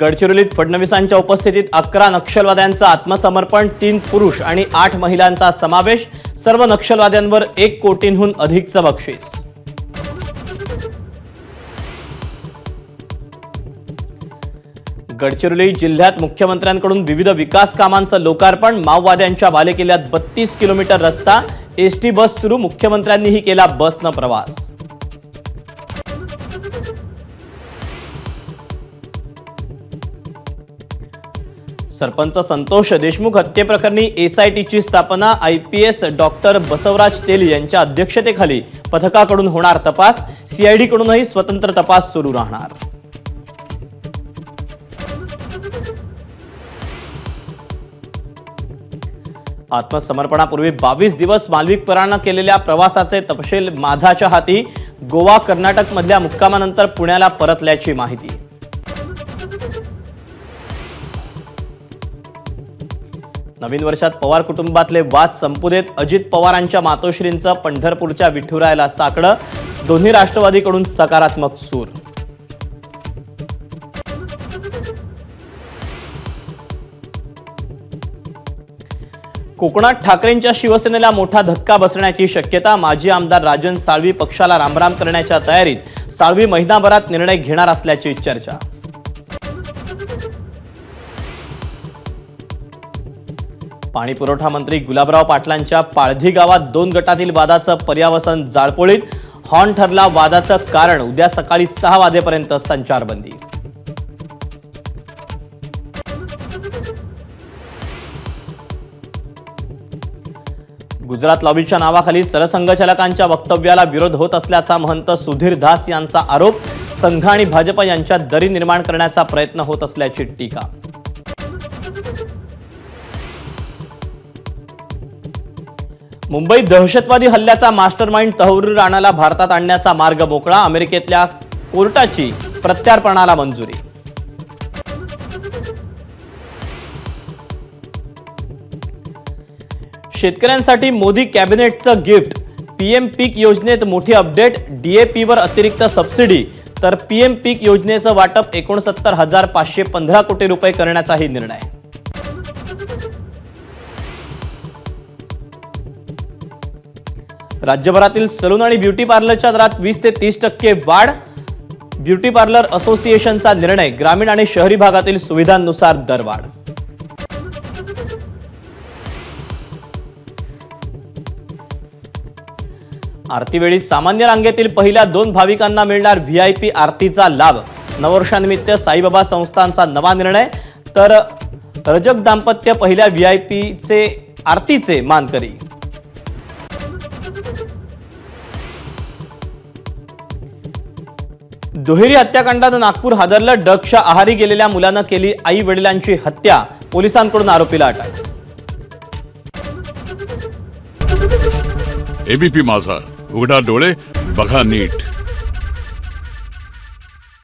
गडचिरोलीत फडणवीसांच्या उपस्थितीत 11 नक्षलवाद्यांचं आत्मसमर्पण, 3 पुरुष आणि 8 महिलांचा समावेश, सर्व नक्षलवाद्यांवर 1 कोटींहून अधिकचं बक्षीस. गडचिरोली जिल्ह्यात मुख्यमंत्र्यांकडून विविध विकास कामांचं लोकार्पण, माओवाद्यांच्या बालेकिल्ल्यात 32 किलोमीटर रस्ता, एसटी बस सुरू, मुख्यमंत्र्यांनीही केला बसनं प्रवास. सरपंच संतोष देशमुख हत्येप्रकरणी एसआयटीची स्थापना, आयपीएस डॉक्टर बसवराज तेली यांच्या अध्यक्षतेखाली पथकाकडून होणार तपास, सीआयडीकडूनही स्वतंत्र तपास सुरू राहणार. आत्मसमर्पणापूर्वी 22 दिवस मालविकपरानं केलेल्या प्रवासाचे तपशील माधाच्या हाती, गोवा कर्नाटक मधल्या मुक्कामानंतर पुण्याला परतल्याची माहिती. नवीन वर्षात पवार कुटुंबातले वाद संपू देत, अजित पवारांच्या मातोश्रींचं पंढरपूरच्या विठुरायाला साकडं, दोन्ही राष्ट्रवादीकडून सकारात्मक सूर. कोकणात ठाकरेंच्या शिवसेनेला मोठा धक्का बसण्याची शक्यता, माजी आमदार राजन साळवी पक्षाला रामराम करण्याच्या तयारीत, साळवी महिनाभरात निर्णय घेणार असल्याची चर्चा. पाणी पुरवठा मंत्री गुलाबराव पाटलांच्या पाळधी गावात 2 गटातील वादाचं पर्यावसन जाळपोळीत, हॉर्न ठरला वादाचं कारण, उद्या सकाळी 6 वाजेपर्यंत संचारबंदी. गुजरात लॉबीच्या नावाखाली सरसंघचालकांच्या वक्तव्याला विरोध होत असल्याचा महंत सुधीर दास यांचा आरोप, संघ आणि भाजप यांच्यात दरी निर्माण करण्याचा प्रयत्न होत असल्याची टीका. मुंबईत दहशतवादी हल्ल्याचा मास्टरमाइंड तहव्वूर राणाला भारतात आणण्याचा मार्ग मोकळा, अमेरिकेतल्या कोर्टाची प्रत्यार्पणाला मंजुरी. शेतकऱ्यांसाठी मोदी कॅबिनेटचं गिफ्ट, पीएम पीक योजनेत मोठी अपडेट, डीएपीवर अतिरिक्त सबसिडी, तर पीएम पीक योजनेचं वाटप 69,515 कोटी रुपये करण्याचाही निर्णय. राज्यभरातील सलून आणि ब्युटी पार्लरच्या दरात 20 ते 30% वाढ, ब्युटी पार्लर असोसिएशनचा निर्णय, ग्रामीण आणि शहरी भागातील सुविधांनुसार दरवाढ. आरतीवेळी सामान्य रांगेतील पहिल्या 2 भाविकांना मिळणार व्हीआयपी आरतीचा लाभ, नववर्षानिमित्त साईबाबा संस्थांचा नवा निर्णय, तर रजक दाम्पत्य पहिल्या व्हीआयपीचे आरतीचे मानकरी. दुहेरी हत्याकांडात नागपूर हादरलं, ड्रग्सच्या आहारी गेलेल्या मुलानं केली आई वडिलांची हत्या, पोलिसांकडून आरोपीला अटक. एबीपी माझा, उघडा डोळे बघा नीट.